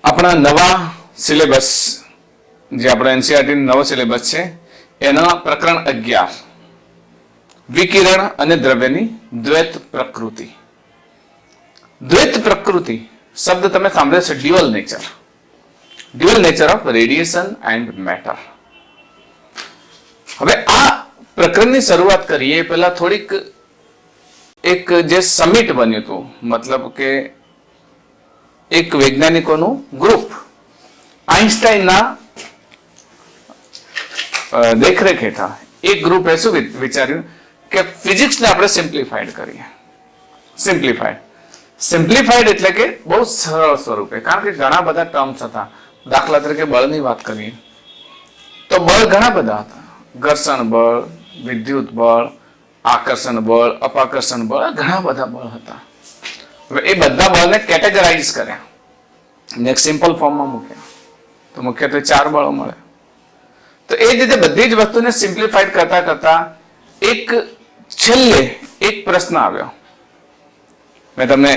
આપણા નવા સિલેબસ જે આપણો એનસીઈઆરટી નવો સિલેબસ છે એના પ્રકરણ 11 વિકિરણ અને દ્રવ્યની દ્વૈત પ્રકૃતિ. દ્વૈત પ્રકૃતિ શબ્દ તમે સાંભળ્યો છે, dual nature of radiation and matter. હવે આ પ્રકરણની શરૂઆત કરીએ પહેલા થોડીક એક જે સમિટ બન્યું હતું, મતલબ કે એક વૈજ્ઞાનિકોનું ગ્રુપ આઈન્સ્ટાઈનના દેખરેખ હેઠળ એક ગ્રુપે શું વિચાર્યું કે ફિઝિક્સને આપણે સિમ્પ્લિફાઈડ કરીએ. સિમ્પ્લિફાઈડ એટલે કે બહુ સરળ સ્વરૂપે, કારણ કે ઘણા બધા ટર્મ્સ હતા. દાખલા તરીકે બળની વાત કરીએ તો બળ ઘણા બધા હતા. ઘર્ષણ બળ, વિદ્યુત બળ, આકર્ષણ બળ, અપાકર્ષણ બળ, ઘણા બધા બળ હતા. હવે એ બધા બળને કેટેગરાઇઝ કર્યા ને એક સિમ્પલ ફોર્મમાં મૂક્યા તો મુખ્યત્વે 4 બળો મળે. તો એ જ રીતે બધી જ વસ્તુને સિમ્પ્લિફાઈડ કરતા કરતા એક છેલ્લે એક પ્રશ્ન આવ્યો. મેં તમને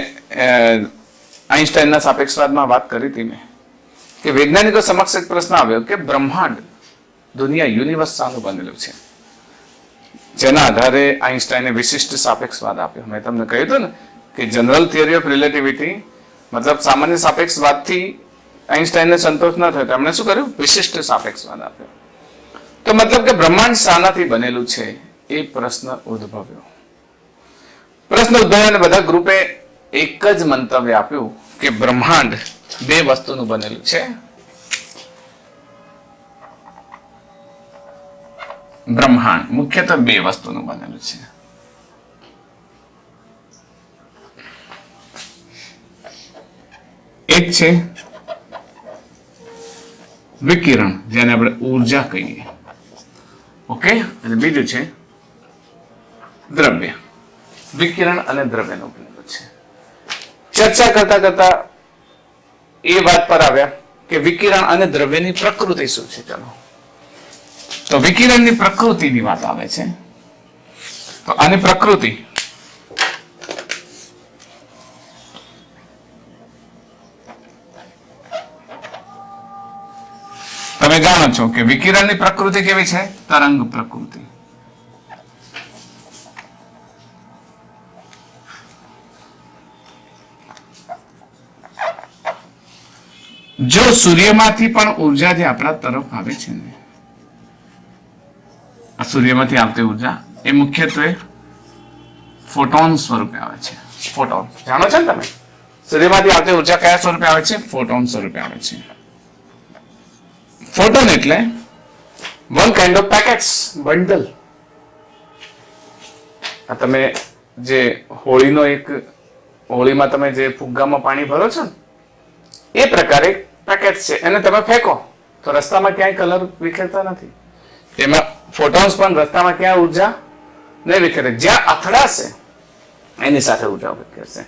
આઈન્સ્ટાઈનના સાપેક્ષવાદમાં વાત કરી હતી મેં કે વૈજ્ઞાનિકો સમક્ષ એક પ્રશ્ન આવ્યો કે બ્રહ્માંડ, દુનિયા, યુનિવર્સ શાનું બનેલું છે, જેના આધારે આઈન્સ્ટાઈને વિશિષ્ટ સાપેક્ષવાદ આપ્યો. મેં તમને કહ્યું હતું ને કે જનરલ થિયરી ઓફ રિલેટિવિટી મતલબ સામાન્ય સાપેક્ષવાદથી આઈન્સ્ટાઈને સંતોષ ન થયો, તેમણે શું કર્યું? વિશિષ્ટ સાપેક્ષવાદ આપ્યો. તો મતલબ કે બ્રહ્માંડ શાનાથી બનેલું છે એ પ્રશ્ન ઉદ્ભવ્યો. અને બધા ગ્રુપે એક જ મંતવ્ય આપ્યું કે બ્રહ્માંડ 2 વસ્તુનું બનેલું છે. બ્રહ્માંડ મુખ્યત્વે 2 વસ્તુનું બનેલું છે. એક છે વિકિરણ, જેને આપણે ઉર્જા કહીએ, ઓકે, અને બીજું છે દ્રવ્ય. વિકિરણ અને દ્રવ્યનું બનેલું છે. ચર્ચા કરતા કરતા એ વાત પર આવ્યા કે વિકિરણ અને દ્રવ્યની પ્રકૃતિ શું છે. ચલો, તો વિકિરણની પ્રકૃતિની વાત આવે છે. તો આની પ્રકૃતિ તમે જાણો છો કે વિકિરણની પ્રકૃતિ કેવી છે? તરંગ પ્રકૃતિ. જો સૂર્યમાંથી પણ ઉર્જા જે આપણા તરફ આવે છે ને, આ સૂર્યમાંથી આવતી ઉર્જા એ મુખ્યત્વે ફોટોન સ્વરૂપે આવે છે. ફોટોન જાણો છો ને તમે? સૂર્યમાંથી આવતી ઉર્જા કયા સ્વરૂપે આવે છે? ફોટોન સ્વરૂપે આવે છે. ફોટોન એટલે one kind of packets, bundle. આ તમે જે હોળીમાં તમે જે ફુગ્ગામાં પાણી ભરો છો ને એ પ્રકારે પેકેટ છે, એને તમે ફેંકો તો રસ્તામાં ક્યાંય કલર વિખેરતા નથી. તેમાં ફોટોન્સ પણ રસ્તામાં ક્યાં ઉર્જા નહીં વિખેરે, જ્યાં અથડાશે એની સાથે ઉર્જા વિખેરશે.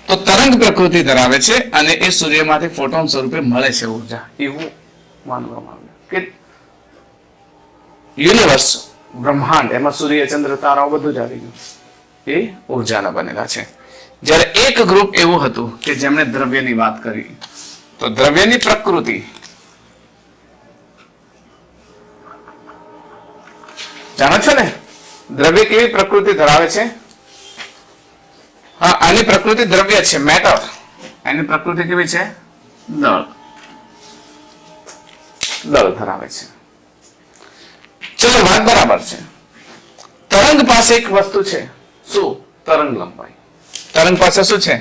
તો તરંગ પ્રકૃતિ ધરાવે છે અને એ સૂર્યમાંથી ફોટોન સ્વરૂપે મળે છે ઉર્જા, એવું માનવામાં આવ્યું કે યુનિવર્સ, બ્રહ્માંડ, એમાં સૂર્ય, ચંદ્ર, તારાઓ બધું જ આવી ગયું, એ ઉર્જાના બનેલા છે. જ્યારે એક ગ્રુપ એવું હતું કે જેમણે દ્રવ્યની વાત કરી. તો દ્રવ્યની પ્રકૃતિ જાણો છો ને? દ્રવ્ય કેવી પ્રકૃતિ ધરાવે છે? હા, આની પ્રકૃતિ દ્રવ્ય છે, મેટર. એની પ્રકૃતિ કેવી છે? દળ ધરાવે છે. ચલો, વાત બરાબર છે. તરંગ પાસે એક વસ્તુ છે, શું? તરંગ લંબાઈ. તરંગ પાસે શું છે?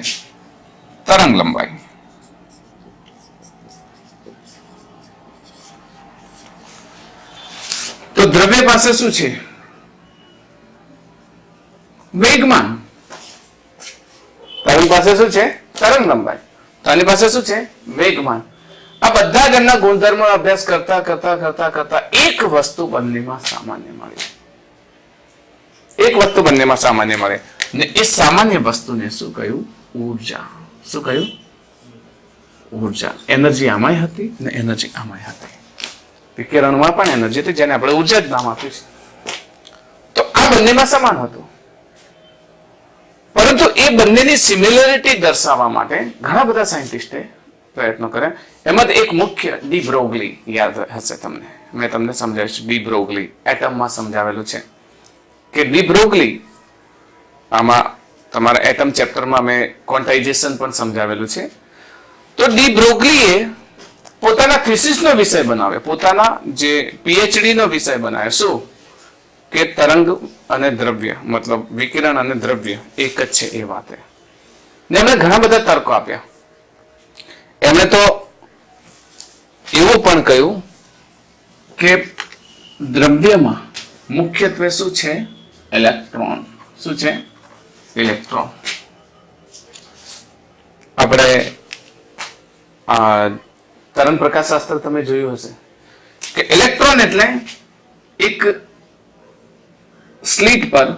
તરંગ લંબાઈ. તો દ્રવ્ય પાસે શું છે? વેગમાન. તરંગ પાસે શું છે? તરંગ લંબાઈ. તો આની પાસે શું છે? વેગમાન. આ બધા જ એમના ગુણધર્મો અભ્યાસ કરતા કરતા કરતા કરતા એક વસ્તુ બંનેમાં સામાન્ય મળી. એક વસ્તુ બંનેમાં સામાન્ય મળે ને એ સામાન્ય વસ્તુને શું કહ્યું? ઉર્જા. શું કહ્યું? ઉર્જા. એનર્જી આમાંય હતી ને એનર્જી આમાંય હતી. વિકિરણમાં પણ એનર્જી હતી, જેને આપણે ઉર્જા જ નામ આપ્યું છે. તો આ બંનેમાં સમાન હતું. પરંતુ એ બંનેની સિમિલરિટી દર્શાવવા માટે ઘણા બધા સાયન્ટિસ્ટે પ્રયત્નો કર્યા. એમાં એક મુખ્ય ડી બ્રોગલી યાદ હશે તમને, મેં તમને સમજાવ્યું છે. ડી બ્રોગલી એટમમાં સમજાવેલું છે કે ડી બ્રોગલી, આમાં તમારા એટમ ચેપ્ટરમાં મેં ક્વોન્ટાઇઝેશન પણ સમજાવેલું છે. તો ડી બ્રોગલીએ પોતાના થીસીસનો વિષય બનાવ્યો, પોતાના જે પીએચડી નો વિષય બનાવ્યો. શું? કે તરંગ અને દ્રવ્ય, મતલબ વિકિરણ અને દ્રવ્ય એક જ છે એ વાતે. ને એમણે ઘણા બધા તર્કો આપ્યા. એમણે તો એવું પણ કહ્યું કે દ્રવ્યમાં મુખ્યત્વે શું છે? ઇલેક્ટ્રોન. શું છે? ઇલેક્ટ્રોન. આપણે તરંગ પ્રકાશશાસ્ત્ર તમે જોયું હશે કે ઇલેક્ટ્રોન એટલે એક સ્લીટ પર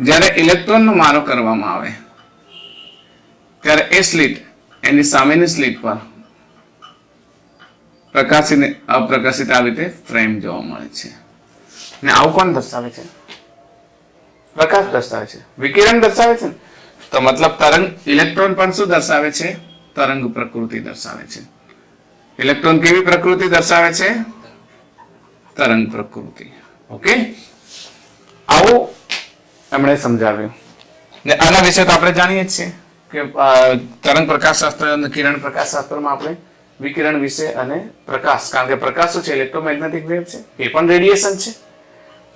જ્યારે ઇલેક્ટ્રોનનો મારો કરવામાં આવે ત્યારે એ સ્લીટ, એની સામેની સ્લીટ પર પ્રકાશિત અપ્રકાશિત આવી રીતે ફ્રેમ જોવા મળે છે. ને આવું કોણ દર્શાવે છે? પ્રકાશ દર્શાવે છે, વિકિરણ દર્શાવે છે. તો મતલબ તરંગ, ઇલેક્ટ્રોન પણ શું દર્શાવે છે? તરંગ પ્રકૃતિ દર્શાવે છે. ઇલેક્ટ્રોન કેવી પ્રકૃતિ દર્શાવે છે? તરંગ પ્રકૃતિ. ઓકે, આવું એમણે સમજાવ્યું. ને આના વિશે તો આપણે જાણીએ જ છીએ કે તરંગ પ્રકાશશાસ્ત્ર અને કિરણ પ્રકાશશાસ્ત્રમાં આપણે વિકિરણ વિશે અને પ્રકાશ, કારણ કે પ્રકાશ શું છે? ઇલેક્ટ્રોમેગ્નેટિક વેવ છે, એ પણ રેડિયેશન છે.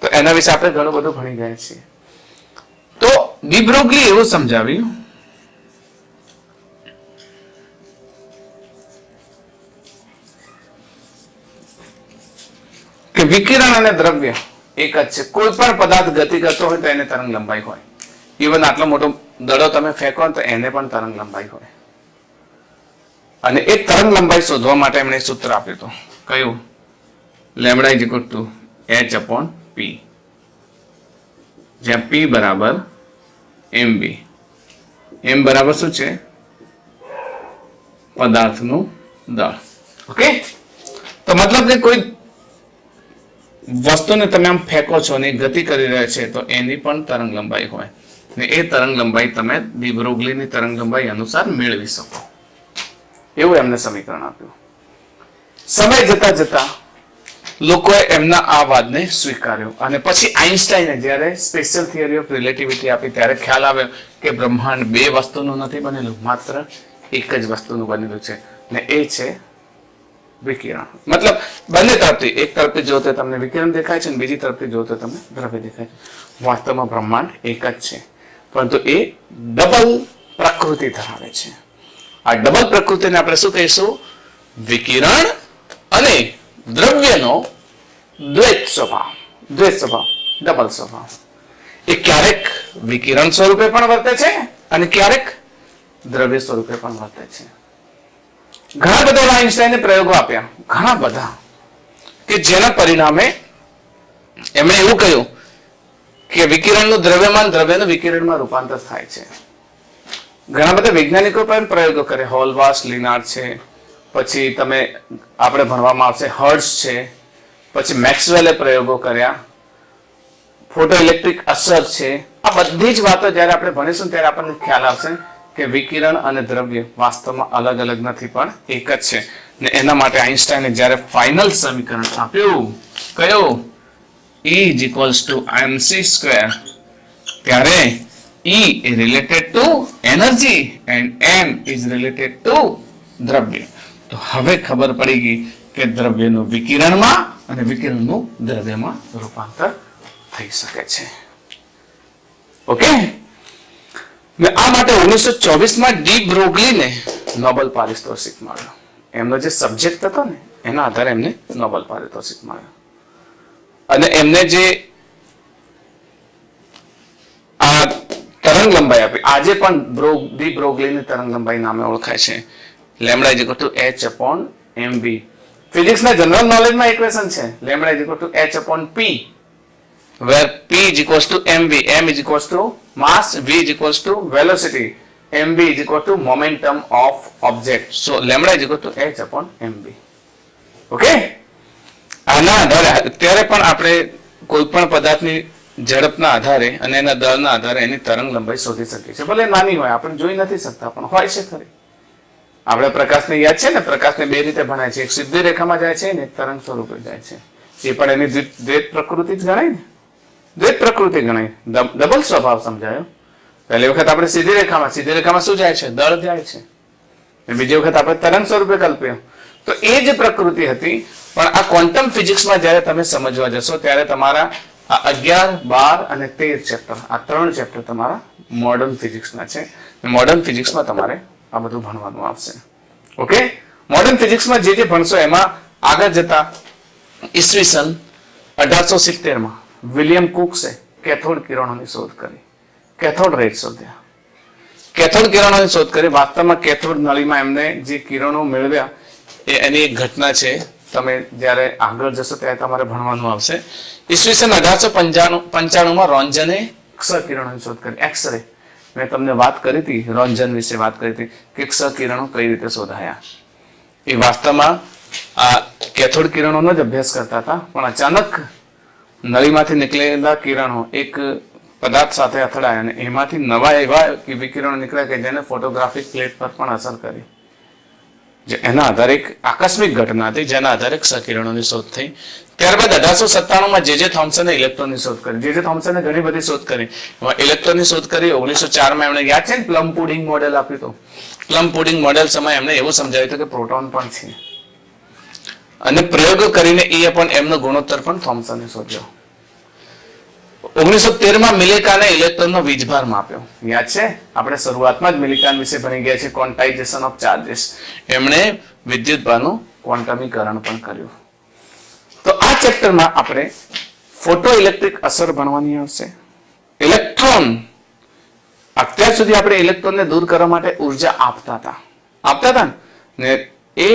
તો એના વિશે આપણે ઘણું બધું ભણી ગયા છીએ. તો ડી બ્રોગલી એવું સમજાવ્યું કે વિકિરણ અને દ્રવ્ય એક જ છે. કોઈ પણ પદાર્થ ગતિ કરતો હોય તો એને તરંગ લંબાઈ હોય. ઇવન આટલો મોટો દડો તમે ફેંકો તો એને પણ તરંગ લંબાઈ હોય. અને એ તરંગ લંબાઈ શોધવા માટે એમણે સૂત્ર આપ્યું હતું. કયું? Lambda is equal to h upon p, જ્યાં p બરાબર mv. m બરાબર શું છે? પદાર્થનું દળ. ઓકે, તો મતલબ કે કોઈ વસ્તુને તમે આમ ફેંકો છો ને ગતિ કરી રહ્યા છે તો એની પણ તરંગ લંબાઈ હોય. ને એ તરંગ લંબાઈ તમે ડી બ્રોગલીની તરંગ લંબાઈ અનુસાર મેળવી શકો. એવું એમને સમીકરણ આપ્યું. સમય જતા જતા લોકોએ એમના આ વાદને સ્વીકાર્યો. અને પછી આઈન્સ્ટાઈને જ્યારે સ્પેશિયલ થિયરી ઓફ રિલેટિવિટી આપી ત્યારે ખ્યાલ આવ્યો કે બ્રહ્માંડ બે વસ્તુનું નથી બનેલું, માત્ર એક જ વસ્તુનું બનેલું છે, ને એ છે વિકિરણ. મતલબ બંને તરફથી, એક તરફથી જો તો તમને વિકિરણ દેખાય છે, બીજી તરફથી જો તો તમને દ્રવ્ય દેખાય છે. વાસ્તવમાં બ્રહ્માંડ એક જ છે, પરંતુ એ ડબલ પ્રકૃતિ ધરાવે છે. આ ડબલ પ્રકૃતિને આપણે શું કહીશું? વિકિરણ અને દ્રવ્યનો દ્વૈત સ્વભાવ. દ્વૈત સ્વભાવ, ડબલ સ્વભાવ. એ ક્યારેક વિકિરણ સ્વરૂપે પણ વર્તે છે અને ક્યારેક દ્રવ્ય સ્વરૂપે પણ વર્તે છે. ઘણા બધા આઈન્સ્ટાઈને પ્રયોગો આપ્યા, ઘણા બધા, કે જેના પરિણામે એમણે એવું કહ્યું કે વિકિરણનું દ્રવ્યમાન દ્રવ્યનું વિકિરણમાં રૂપાંતર થાય છે. ઘણા બધા વૈજ્ઞાનિકો પણ પ્રયોગો કરે. હોલવાસ, લિનાર્ડ છે, પછી તમે આપણે ભણવામાં આવશે હર્ટ્ઝ છે, પછી મેક્સવેલે પ્રયોગો કર્યા, ફોટો ઇલેક્ટ્રિક અસર છે. આ બધી જ વાતો જ્યારે આપણે ભણીશું ત્યારે આપણને ખ્યાલ આવશે કે વિકિરણ અને દ્રવ્ય વાસ્તવમાં અલગ અલગ નથી પણ એક જ છે. ને એના માટે આઈન્સ્ટાઈને જ્યારે ફાઇનલ સમીકરણ આપ્યું, કયું? E is equals to mc², ત્યારે E is related to energy and m is related to દ્રવ્ય. તો હવે ખબર પડી ગઈ કે દ્રવ્યનું વિકિરણમાં અને વિકિરણનું દ્રવ્યમાં રૂપાંતર થઈ શકે છે. ઓકે, આ માટે 1924માં ડી બ્રોગલીને નોબેલ પારિતોષિક મળ્યો. એમનો જે સબ્જેક્ટ હતો ને એના આધારે એમને નોબેલ પારિતોષિક મળ્યો. અને એમને જે આ તરંગ લંબાઈ આપી, આજે પણ ડી બ્રોગલીની તરંગ લંબાઈ નામે ઓળખાય છે. Lambda is equal to h upon mv. ફિઝિક્સના જનરલ નોલેજમાં ઇક્વેશન છે lambda is equal to h upon p, where p is equals to mv, m is equals to mass, v is equals to velocity, mv is equal to momentum of object. So lambda is equal to h upon mv. Okay, આના આધારે અત્યારે પણ આપણે કોઈ પણ પદાર્થની ઝડપના આધારે અને એના દળના આધારે એની તરંગ લંબાઈ શોધી શકીએ છીએ. ભલે નાની હોય, આપણે જોઈ નથી શકતા, પણ હોય છે ખરી. આપણે પ્રકાશને યાદ છે ને, પ્રકાશને બે રીતે ભણાય છે, એક સીધી રેખામાં જાય છે ને એક તરંગ સ્વરૂપે જાય છે. એ પણ એની દ્વૈત પ્રકૃતિ જ ગણાય ને, દ્વૈત પ્રકૃતિ ગણાય. ડબલ સ્વભાવ સમજાયો. પહેલી વખત આપણે સીધી રેખામાં શું જાય છે? દળ જાય છે. બીજી વખત આપણે તરંગ સ્વરૂપે કલ્પ્યો. તો એ જ પ્રકૃતિ હતી. પણ આ ક્વોન્ટમ ફિઝિક્સમાં જ્યારે તમે સમજવા જશો ત્યારે તમારા આ 11, 12 અને 13 ચેપ્ટર, આ 3 ચેપ્ટર તમારા મોડર્ન ફિઝિક્સના છે. મોડર્ન ફિઝિક્સમાં તમારે આ બધું ભણવાનું આવશે. ઓકે, મોડર્ન ફિઝિક્સમાં જે ભણશો એમાં આગળ જતા ઈસવીસન 1870માં વિલિયમ કુક્સે કેથોડ કિરણોની શોધ કરી. કેથોડ રેઝ શોધ્યા. કેથોડ કિરણોની શોધ કરી. વાસ્તવમાં કેથોડ નળીમાં એમને જે કિરણો મેળવ્યા એની એક ઘટના છે. તમે જ્યારે આગળ જશો ત્યારે તમારે ભણવાનું આવશે. ઈસવીસન 1895માં રોન્જને ક્ષ કિરણોની શોધ કરી. એક્સરે, મેં તમને વાત કરી હતી, રોન્જન વિશે વાત કરી હતી કે ક્ષ કિરણો કઈ રીતે શોધાયા. એ વાસ્તવમાં આ કેથોડ કિરણોનો જ અભ્યાસ કરતા હતા, પણ અચાનક નળીમાંથી નીકળેલા કિરણો એક પદાર્થ સાથે અથડાયા અને એમાંથી નવા એવા વિકિરણો નીકળ્યા કે જેને ફોટોગ્રાફિક પ્લેટ પર પણ અસર કરી. એના આધારે એક આકસ્મિક ઘટના હતી જેના આધારે ક્ષ-કિરણોની શોધ થઈ. ત્યારબાદ 1897માં જે થોમ્સને ઇલેક્ટ્રોનની શોધ કરી. જે થોમ્સને ઘણી બધી શોધ કરી. એમાં ઇલેક્ટ્રોનની શોધ કરી. 1904માં એમણે યાદ છે ને પ્લમ પુડિંગ મોડેલ આપ્યું હતું. પ્લમ પુડિંગ મોડેલ સમયે એમણે એવું સમજાવ્યું હતું કે પ્રોટોન પણ છે. અને પ્રયોગો કરીને એ પણ એમનો ગુણોત્તર પણ થોમ્સને શોધ્યો. 1913માં મિલેકાને ઇલેક્ટ્રોનનો વીજભાર માપ્યો. યાદ છે? આપણે શરૂઆતમાં જ મિલિકાન વિશે ભણી ગયા છે, ક્વોન્ટાઇઝેશન ઓફ ચાર્जेस. એમણે વિદ્યુતભારનું ક્વોન્ટમીકરણ પણ કર્યું. તો આ ચેપ્ટરમાં આપણે ફોટો ઇલેક્ટ્રિક અસર ભણવાની આવશે. ઇલેક્ટ્રોન, અત્યાર સુધી આપણે ઇલેક્ટ્રોનને દૂર કરવા માટે ઉર્જા આપતા હતા ને એ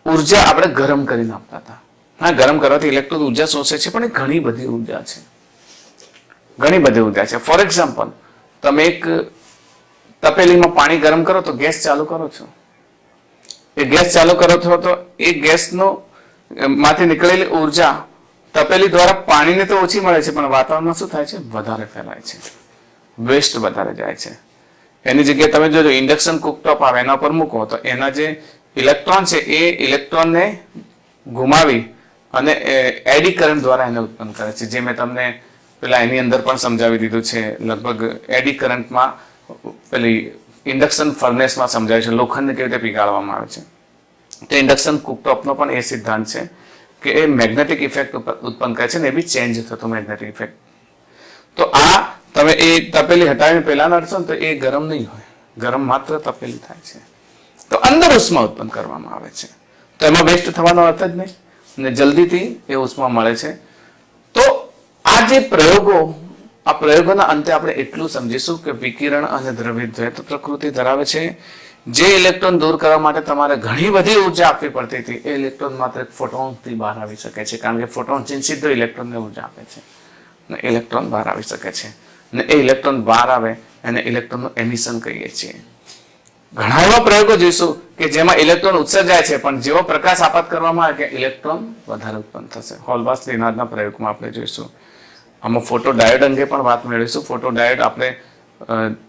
ઉર્જા આપણે ગરમ કરીને આપતા હતા. હા, ગરમ કરવાથી ઇલેક્ટ્રોન ઉર્જા શોષે છે, પણ એ ઘણી બધી ઉર્જા છે. ઘણી બધી ઉર્જા છે. ફોર એક્ઝામ્પલ, તમે એક તપેલીમાં પાણી ગરમ કરો તો ગેસ ચાલુ કરો છો. એ ગેસ ચાલુ કરો છો તો એ ગેસનો માંથી નીકળેલી ઉર્જા તપેલી દ્વારા પાણીને તો ઓછી મળે છે, પણ વાતાવરણમાં શું થાય છે? વધારે ફેલાય છે, વેસ્ટ વધારે જાય છે. એની જગ્યાએ તમે જોજો ઇન્ડક્શન કુકટોપ આવે, એના પર મૂકો તો એના જે ઇલેક્ટ્રોન છે એ ઇલેક્ટ્રોનને ઘુમાવી અને એડી કરંટ દ્વારા એને ઉત્પન્ન કરે છે. જે મેં તમને પેલા એની અંદર પણ સમજાવી દીધું છે. લગભગ એડી કરંટમાં પેલી ઇન્ડક્શન ફર્નેસમાં સમજાવ્યું છે, લોખંડને કેવી રીતે પીગાળવામાં આવે છે. તો ઇન્ડક્શન કુકટોપનો પણ એ સિદ્ધાંત છે કે એ મેગ્નેટિક ઇફેક્ટ ઉત્પન્ન કરે છે ને એ બી ચેન્જ થતો મેગ્નેટિક ઇફેક્ટ. તો આ તમે એ તપેલી હટાવીને પેલા નડશો ને તો એ ગરમ નહીં હોય, ગરમ માત્ર તપેલી થાય છે. તો અંદર ઉષ્મા ઉત્પન્ન કરવામાં આવે છે. તો એમાં વેસ્ટ થવાનો અર્થ જ નહીં ને જલ્દીથી એ ઉષ્મા મળે છે. તો આ જે પ્રયોગો, આ પ્રયોગોના અંતે આપણે એટલું સમજીશું કે વિકિરણ અને દ્રવ્ય દ્વૈત પ્રકૃતિ ધરાવે છે. જે ઇલેક્ટ્રોન દૂર કરવા માટે તમારે ઘણી બધી ઉર્જા આપવી પડતી હતી એ ઇલેક્ટ્રોન માત્ર એક ફોટોનથી બહાર આવી શકે છે, કારણ કે ફોટોન સીધો ઇલેક્ટ્રોનને ઉર્જા આપે છે ને ઇલેક્ટ્રોન બહાર આવી શકે છે. ને એ ઇલેક્ટ્રોન બહાર આવે એને ઇલેક્ટ્રોનનું એમિશન કહીએ છીએ. ઘણા એવા પ્રયોગો જોઈશું કે જેમાં ઇલેક્ટ્રોન ઉત્સર્જાય છે, પણ જેવો પ્રકાશ આપાત કરવામાં આવે કે ઇલેક્ટ્રોન વધારે ઉત્પન્ન થશે. હોલબાસ લિનાર્ડના પ્રયોગમાં આપણે જોઈશું. આમાં ફોટો ડાયોડ અંગે પણ વાત મેળવીશું. ફોટો ડાયોડ આપણે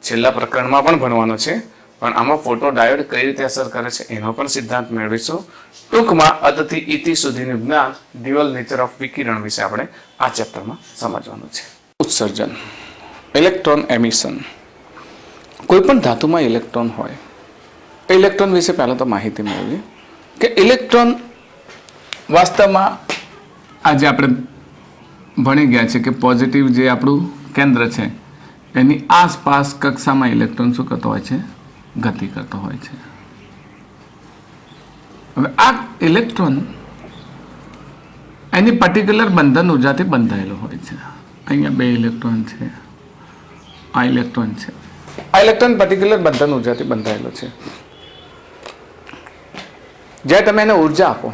છેલ્લા પ્રકરણમાં પણ ભણવાનો છે, પણ આમાં ફોટો ડાયોડ કઈ રીતે અસર કરે છે એનો પણ સિદ્ધાંત મેળવીશું. ટૂંકમાં અદથી ઇતિ સુધીનું જ્ઞાન ડ્યુઅલ નેચર ઓફ વિકિરણ વિશે આપણે આ ચેપ્ટરમાં સમજવાનું છે. ઉત્સર્જન, ઇલેક્ટ્રોન એમિશન. કોઈ પણ ધાતુમાં ઇલેક્ટ્રોન હોય, ઇલેક્ટ્રોન વિશે પહેલા તો માહિતી મેળવીએ કે ઇલેક્ટ્રોન વાસ્તવમાં આજે આપણે ભણી ગયા છે કે પોઝિટિવ જે આપણું કેન્દ્ર છે એની આસપાસ કક્ષામાં ઇલેક્ટ્રોન શું કરતો હોય છે? ગતિ કરતો હોય છે. હવે આ ઇલેક્ટ્રોન એની પર્ટિક્યુલર બંધન ઉર્જાથી બંધાયેલો હોય છે. અહીંયા બે ઇલેક્ટ્રોન છે, આ ઇલેક્ટ્રોન છે. આ ઇલેક્ટ્રોન પર્ટિક્યુલર બંધન ઉર્જાથી બંધાયેલો છે. જ્યારે તમે એને ઉર્જા આપો,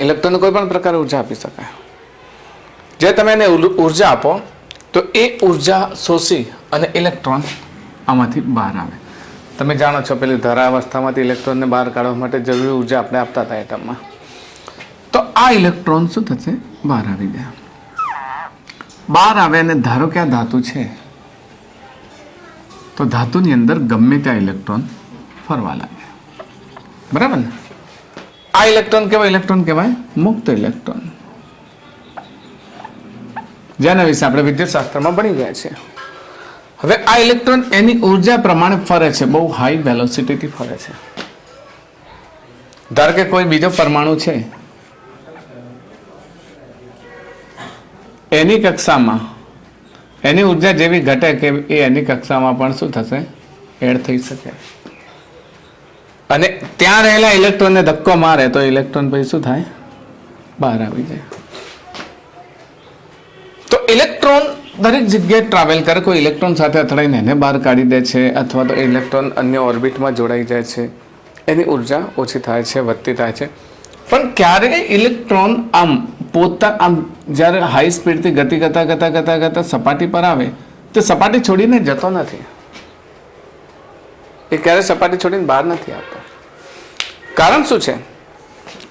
ઇલેક્ટ્રોનને કોઈ પણ પ્રકારે ઉર્જા આપી શકાય. જે તમે એને ઉર્જા આપો તો એ ઉર્જા શોષી અને ઇલેક્ટ્રોન આમાંથી બહાર આવે. તમે જાણો છો પેલી ધરાવસ્થામાંથી ઇલેક્ટ્રોનને બહાર કાઢવા માટે જરૂરી ઉર્જા આપણે આપતા હતા એટમમાં. તો આ ઇલેક્ટ્રોન શું થશે? બહાર આવી ગયા. બહાર આવે અને ધારો કે આ ધાતુ છે, તો ધાતુની અંદર ગમે ત્યાં ઇલેક્ટ્રોન ફરવા લાગે, બરાબર ને? આ ઇલેક્ટ્રોન કહેવાય મુક્ત ઇલેક્ટ્રોન, જેના વિશે આપણે વિદ્યુતશાસ્ત્રમાં ભણી ગયા છે. હવે આ ઇલેક્ટ્રોન એની ઉર્જા પ્રમાણે ફરે છે, બહુ હાઈ વેલોસિટીથી ફરે છે. ધારો કે કોઈ બીજો પરમાણુ છે, એની કક્ષામાં એની ઉર્જા જેવી ઘટે કે એ એની કક્ષામાં પણ શું થશે, એડ થઈ શકે. અને ત્યાં રહેલા ઇલેક્ટ્રોનને ધક્કો મારે તો ઇલેક્ટ્રોન પછી શું થાય, બહાર આવી જાય. તો ઇલેક્ટ્રોન દરેક જગ્યાએ ટ્રાવેલ કરે. કોઈ ઇલેક્ટ્રોન સાથે અથડાઈને એને બહાર કાઢી દે છે, અથવા તો ઇલેક્ટ્રોન અન્ય ઓર્બિટમાં જોડાઈ જાય છે, એની ઉર્જા ઓછી થાય છે, વધતી થાય છે. પણ ક્યારેય ઇલેક્ટ્રોન આમ જ્યારે હાઈ સ્પીડથી ગતિ કરતા સપાટી પર આવે તો સપાટી છોડીને જતો નથી. એ ક્યારે સપાટી છોડીને બહાર નથી આવતો. કારણ શું છે?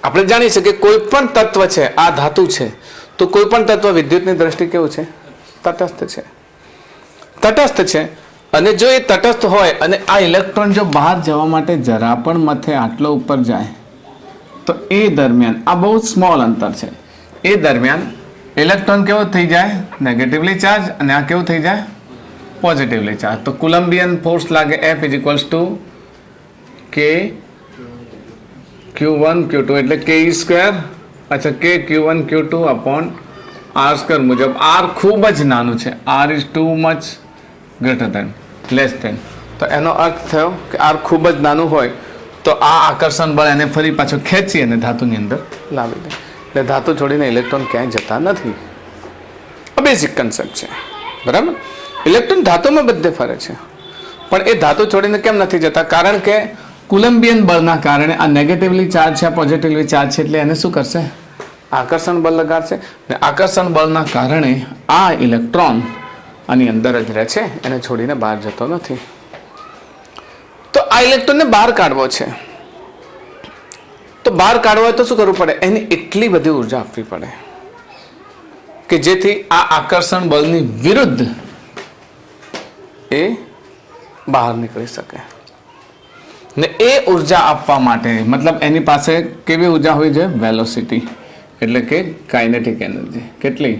આપણે જાણીએ છીએ કે કોઈ પણ તત્વ છે, આ ધાતુ છે, તો કોઈ પણ તત્વ વિદ્યુતની દ્રષ્ટિ કેવું છે, તટસ્થ છે. તટસ્થ છે. અને જો એ તટસ્થ હોય અને આ ઇલેક્ટ્રોન જો બહાર જવા માટે જરા પણ મથે આટલો ઉપર જાય તો એ દરમિયાન, આ બહુ સ્મોલ અંતર છે, એ દરમિયાન ઇલેક્ટ્રોન કેવો થઈ જાય, નેગેટિવલી ચાર્જ, અને આ કેવું થઈ જાય, પોઝિટિવલી ચાર્જ. તો કુલમ્બિયન ફોર્સ લાગે F = K Q1 Q2 એટલે Ke², અચ્છા K Q1 Q2 /R² મુજબ. R ખૂબ જ નાનું છે, R is too much greater than less than. તો એનો અર્થ થયો કે R ખૂબ જ નાનું હોય તો આ આકર્ષણ બળ એને ફરી પાછો ખેંચી અને ધાતુની અંદર લાવી દે. એટલે ધાતુ છોડીને ઇલેક્ટ્રોન ક્યાંય જતા નથી. આ બેઝિક કન્સેપ્ટ છે, બરાબર? ઇલેક્ટ્રોન ધાતુમાં બધે ફરે છે, પણ એ ધાતુ છોડીને કેમ નથી જતા? કારણ કે કુલમ્બિયન બળના કારણે આ નેગેટિવલી ચાર્જ છે, પોઝિટિવલી ચાર્જ છે, એટલે એને શું કરશે, આકર્ષણ બળ લગાડશે. ને આકર્ષણ બળના કારણે આ ઇલેક્ટ્રોન આની અંદર જ રહે છે, એને છોડીને બહાર જતો નથી. તો આ ઇલેક્ટ્રોનને બહાર કાઢવો છે, તો બહાર કાઢવો હોય તો શું કરવું પડે? એની એટલી બધી ઉર્જા આપવી પડે કે જેથી આ આકર્ષણ બળની વિરુદ્ધ એ બહાર નીકળી શકે. ને એ ઉર્જા આપવા માટે મતલબ એની પાસે કેવી ઉર્જા હોય છે? વેલોસિટી, એટલે કે કાઇનેટિક એનર્જી. કેટલી?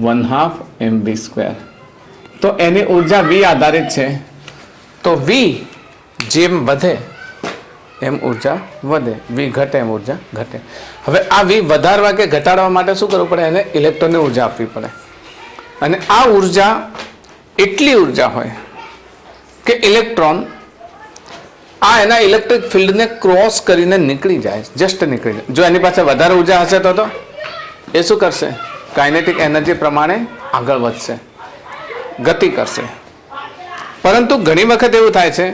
1/2 mv². તો એની ઉર્જા V આધારિત છે. તો V જેમ વધે એમ ઉર્જા વધે, V ઘટે એમ ઉર્જા ઘટે. હવે આ V વધારવા કે ઘટાડવા માટે શું કરવું પડે? એને ઇલેક્ટ્રોનને ઉર્જા આપવી પડે. અને આ ઉર્જા એટલી ઉર્જા હોય કે ઇલેક્ટ્રોન આ એના ઇલેક્ટ્રિક ફિલ્ડને ક્રોસ કરીને નીકળી જાય, જસ્ટ નીકળી જાય. જો એની પાસે વધારે ઉર્જા હશે તો એ શું કરશે? કાઇનેટિક એનર્જી પ્રમાણે આગળ વધશે, ગતિ કરશે. પરંતુ ઘણી વખત એવું થાય છે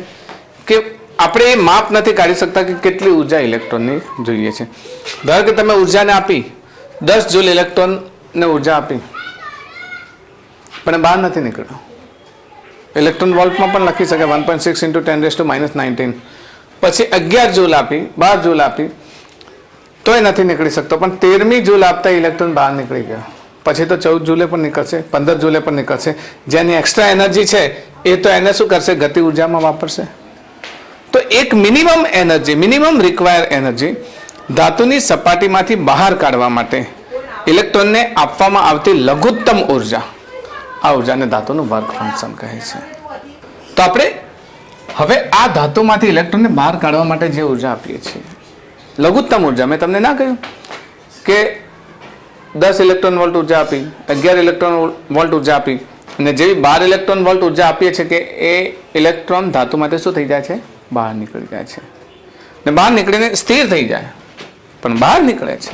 કે આપણે એ માપ નથી કાઢી શકતા કે કેટલી ઉર્જા ઇલેક્ટ્રોનની જોઈએ છે. ધારો કે તમે ઉર્જાને આપી 10 જૂલ ઇલેક્ટ્રોનને ઉર્જા આપી, પણ બહાર નથી નીકળ્યો. ઇલેક્ટ્રોન વોલ્ટમાં પણ લખી શકે 1.6 × 10⁻⁹. પછી 11 જૂલ આપી, 12 જૂલ આપી, તોય નથી નીકળી શકતો. પણ 13મી જૂલ આપતા ઇલેક્ટ્રોન બહાર નીકળી ગયો. પછી તો 14 જૂલે પણ નીકળશે, 15 જૂલે પણ નીકળશે. જેની એક્સ્ટ્રા એનર્જી છે એ તો એને શું કરશે? ગતિ ઉર્જામાં વાપરશે. તો એક minimum energy, minimum require energy ધાતુની સપાટીમાંથી બહાર કાઢવા માટે ઇલેક્ટ્રોનને આપવામાં આવતી લઘુત્તમ ઉર્જા, આ ઉર્જાને ધાતુનું વર્ક ફંક્શન કહે છે. તો આપણે હવે આ ધાતુમાંથી ઇલેક્ટ્રોનને બહાર કાઢવા માટે જે ઉર્જા આપીએ છીએ, લઘુત્તમ ઉર્જા, મેં તમને ના કહ્યું કે 10 ઇલેક્ટ્રોન વોલ્ટ ઉર્જા આપી, 11 ઇલેક્ટ્રોન વોલ્ટ ઉર્જા આપી, અને જેવી 12 ઇલેક્ટ્રોન વોલ્ટ ઉર્જા આપીએ છીએ કે એ ઇલેક્ટ્રોન ધાતુમાંથી શું થઈ જાય છે? બહાર નીકળી જાય છે. ને બહાર નીકળીને સ્થિર થઈ જાય, પણ બહાર નીકળે છે.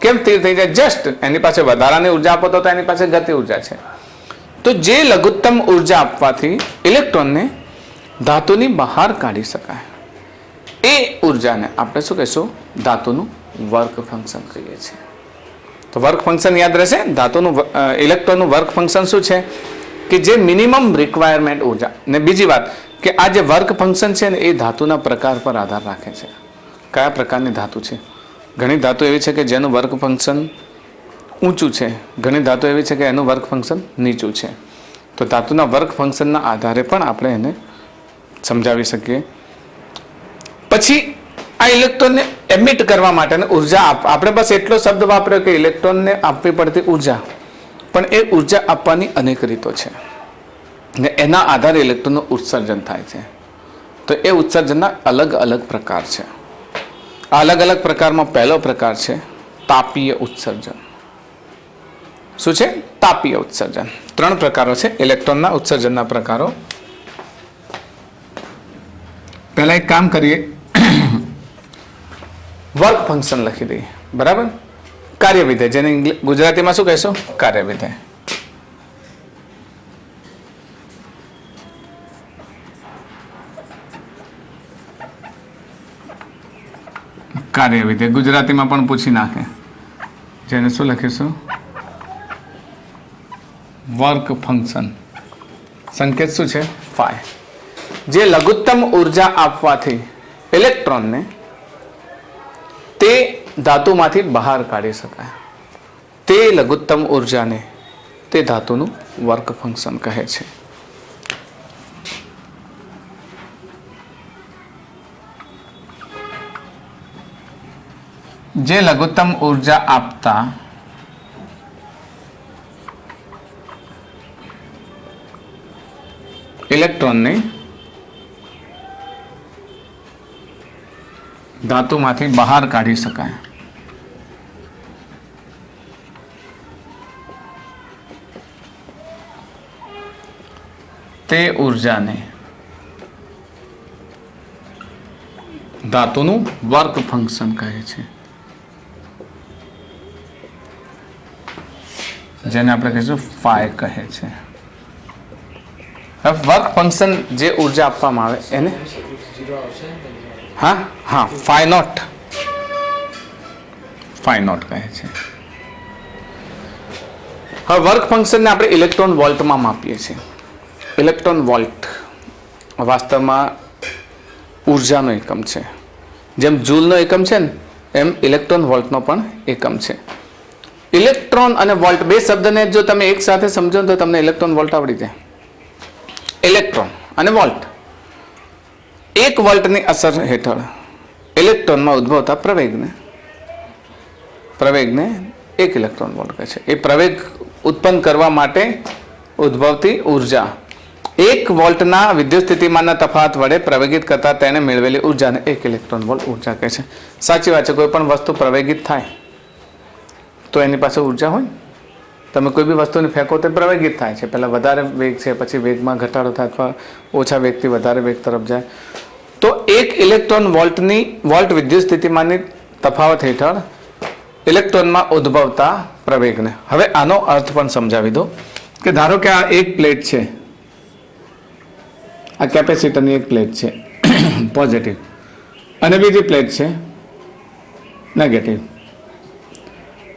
કેમ સ્થિર થઈ જાય? જસ્ટ એની પાસે વધારાની ઉર્જા આપો તો એની પાસે ગતિ ઉર્જા છે. તો જે લઘુત્તમ ઉર્જા આપવાથી ઇલેક્ટ્રોનને ધાતુની બહાર કાઢી શકાય, એ ઉર્જાને આપણે શું કહીશું? ધાતુનું વર્ક ફંક્શન કહીએ છીએ. તો વર્ક ફંક્શન યાદ રહેશે. ધાતુનું ઇલેક્ટ્રોનનું વર્ક ફંક્શન શું છે? કે જે મિનિમમ રિક્વાયરમેન્ટ ઉર્જા. ને બીજી વાત કે આ જે વર્ક ફંક્શન છે ને એ ધાતુના પ્રકાર પર આધાર રાખે છે. કયા પ્રકારની ધાતુ છે? ઘણી ધાતુ એવી છે કે જેનું વર્ક ફંક્શન ઊંચું છે, ઘણી ધાતુ એવી છે કે એનું વર્ક ફંક્શન નીચું છે. તો ધાતુના વર્ક ફંક્શનના આધારે પણ આપણે એને સમજાવી શકીએ. પછી આ ઇલેક્ટ્રોનને એમિટ કરવા માટે ઉર્જા આપણે બસ એટલો શબ્દ વાપર્યો કે ઇલેક્ટ્રોનને આપવી પડતી ઉર્જા, પણ એ ઉર્જા આપવાની અનેક રીતો છે ને એના આધારે ઇલેક્ટ્રોનનું ઉત્સર્જન થાય છે. તો એ ઉત્સર્જનના અલગ અલગ પ્રકાર છે. આ અલગ અલગ પ્રકારમાં પહેલો પ્રકાર છે તાપીય ઉત્સર્જન. શું છે? તાપીય ઉત્સર્જન. 3 પ્રકારો છે ઇલેક્ટ્રોનના ઉત્સર્જનના પ્રકારો. પહેલા એક કામ કરીએ, વર્ક ફંક્શન લખી દઈએ. બરાબર? કાર્યવિધેય, જેને ગુજરાતીમાં શું કહેશો? કાર્યવિધેય. કાર્યવિધેય ગુજરાતીમાં પણ પૂછી નાખે, જેને શું લખીશું? Work function. સંકેત શું છે? ફાઈ. જે લઘુત્તમ ઉર્જા આપવાથી ઇલેક્ટ્રોનને તે ધાતુમાંથી બહાર કાઢી શકાય, તે લઘુત્તમ ઉર્જાને તે ધાતુનું વર્ક ફંક્શન કહે છે. જે લઘુત્તમ ઉર્જા આપતા ઇલેક્ટ્રોનને ધાતુમાંથી બહાર કાઢી શકાય, તે ઉર્જાને ધાતુનું વર્ક ફંક્શન કહે છે, જેને આપણે કહીશું ફાઈ કહે છે. હવે વર્ક ફંક્શન જે ઉર્જા આપવામાં આવે એને ફાઈ નોટ કહે છે. હવે વર્ક ફંક્શનને આપણે ઇલેક્ટ્રોન વોલ્ટમાં માપીએ છીએ. ઇલેક્ટ્રોન વોલ્ટ વાસ્તવમાં ઉર્જાનો એકમ છે. જેમ જૂલનો એકમ છે ને એમ ઇલેક્ટ્રોન વોલ્ટનો પણ એકમ છે. ઇલેક્ટ્રોન અને વોલ્ટ બે શબ્દને જો તમે એક સાથે સમજો તો તમને ઇલેક્ટ્રોન વોલ્ટ આવડી જાય. ઇલેક્ટ્રોન અને વોલ્ટ, 1 વોલ્ટની અસર હેઠળ ઇલેક્ટ્રોનમાં ઉદ્ભવતા પ્રવેગને 1 ઇલેક્ટ્રોન વોલ્ટ કહે છે. એ પ્રવેગ ઉત્પન્ન કરવા માટે ઉદ્ભવતી ઉર્જા 1 વોલ્ટના વિદ્યુત સ્થિતિમાનના તફાવત વડે પ્રવેગિત કરતા તેણે મેળવેલી ઉર્જાને 1 ઇલેક્ટ્રોન વોલ્ટ ઉર્જા કહે છે. સાચી વાત છે, કોઈ પણ વસ્તુ પ્રવેગિત થાય તો એની પાસે ઉર્જા હોય. તમે કોઈ બી વસ્તુને ફેંકો તો પ્રવેગિત થાય છે. પહેલાં વધારે વેગ છે, પછી વેગમાં ઘટાડો થાય અથવા ઓછા વેગથી વધારે વેગ તરફ જાય. તો 1 ઇલેક્ટ્રોન વોલ્ટ વિદ્યુત સ્થિતિમાનની તફાવત હેઠળ ઇલેક્ટ્રોનમાં ઉદ્ભવતા પ્રવેગને. હવે આનો અર્થ પણ સમજાવી દો કે ધારો કે આ એક પ્લેટ છે, આ કેપેસિટરની એક પ્લેટ છે પોઝિટિવ અને બીજી પ્લેટ છે નેગેટિવ.